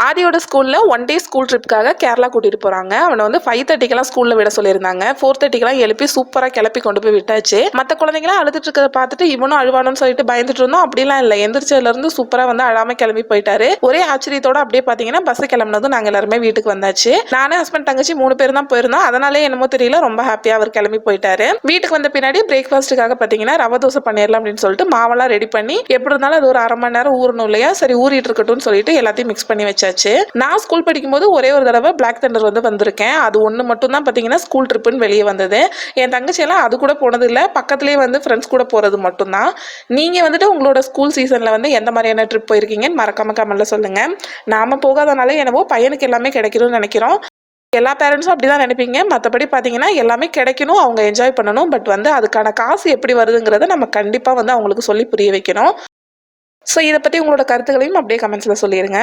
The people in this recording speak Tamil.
ஆதியோட ஸ்கூலில் ஒன் டே ஸ்கூல் ட்ரிப்புக்காக கேரளா கூட்டிகிட்டு போகிறாங்க. அவனை வந்து 5:30க்கெல்லாம் ஸ்கூலில் விட சொல்லியிருந்தாங்க. 4:30க்கெல்லாம் எழுப்பி சூப்பராக கிளப்பி கொண்டு போய் விட்டாச்சு. மற்ற குழந்தைங்களாம் அழுதுட்டு இருக்கிறத பார்த்துட்டு இவனும் அழுவானும்னு சொல்லிட்டு பயந்துட்டு இருந்தோம். அப்படிலாம் இல்லை, எந்திரிச்சதுலேருந்து சூப்பராக வந்து அழாமல் கிளம்பி போயிட்டாரு. ஒரே ஆச்சரியத்தோட அப்படியே பார்த்தீங்கன்னா பஸ் கிளம்புனதும் நாங்கள் எல்லாருமே வீட்டுக்கு வந்தாச்சு. நானே ஹஸ்பண்ட் தங்கச்சி 3 பேர் தான் போயிருந்தோம். அதனாலே என்னமோ தெரியல, ரொம்ப ஹாப்பியாக அவர் கிளம்பி போயிட்டாரு. வீட்டுக்கு வந்த பின்னாடி பிரேக்ஃபாஸ்ட்டுக்காக பார்த்தீங்கன்னா ரவை தோசை பண்ணிடலாம் அப்படின்னு சொல்லிட்டு மாவெல்லாம் ரெடி பண்ணி எப்படி இருந்தாலும் அது ஒரு 1/2 மணி நேரம் ஊறணும் இல்லையா, சரி ஊறிட்டு இருக்கட்டும்னு சொல்லிட்டு எல்லாத்தையும் மிக்ஸ் பண்ணி வச்சாச்சு. நான் ஸ்கூல் படிக்கும்போது ஒரே ஒரு தடவை பிளாக் தண்டர் வந்து வந்திருக்கேன். அது ஒன்று மட்டும் தான் பார்த்தீங்கன்னா ஸ்கூல் ட்ரிப்புன்னு வெளியே வந்தது. என் தங்கச்சியெல்லாம் அது கூட போனது இல்லை, பக்கத்துலேயே வந்து ஃப்ரெண்ட்ஸ் கூட போகிறது மட்டும்தான். நீங்கள் வந்துட்டு உங்களோட ஸ்கூல் சீசனில் வந்து எந்த மாதிரியான ட்ரிப் போயிருக்கீங்கன்னு மறக்காம கமெண்ட்ல சொல்லுங்கள். நாம் போகாதனால என்னவோ பையனுக்கு எல்லாமே கிடைக்கணும்னு நினைக்கிறோம். எல்லா பேரண்ட்ஸும் அப்படி தான் நினைப்பீங்க. மற்றபடி பார்த்தீங்கன்னா எல்லாமே கிடைக்கணும், அவங்க என்ஜாய் பண்ணணும். பட் வந்து அதுக்கான காசு எப்படி வருதுங்கிறத நம்ம கண்டிப்பாக வந்து அவங்களுக்கு சொல்லி புரிய வைக்கணும். ஸோ இதை பற்றி உங்களோட கருத்துக்களையும் அப்படியே கமெண்ட்ஸில் சொல்லிடுங்க.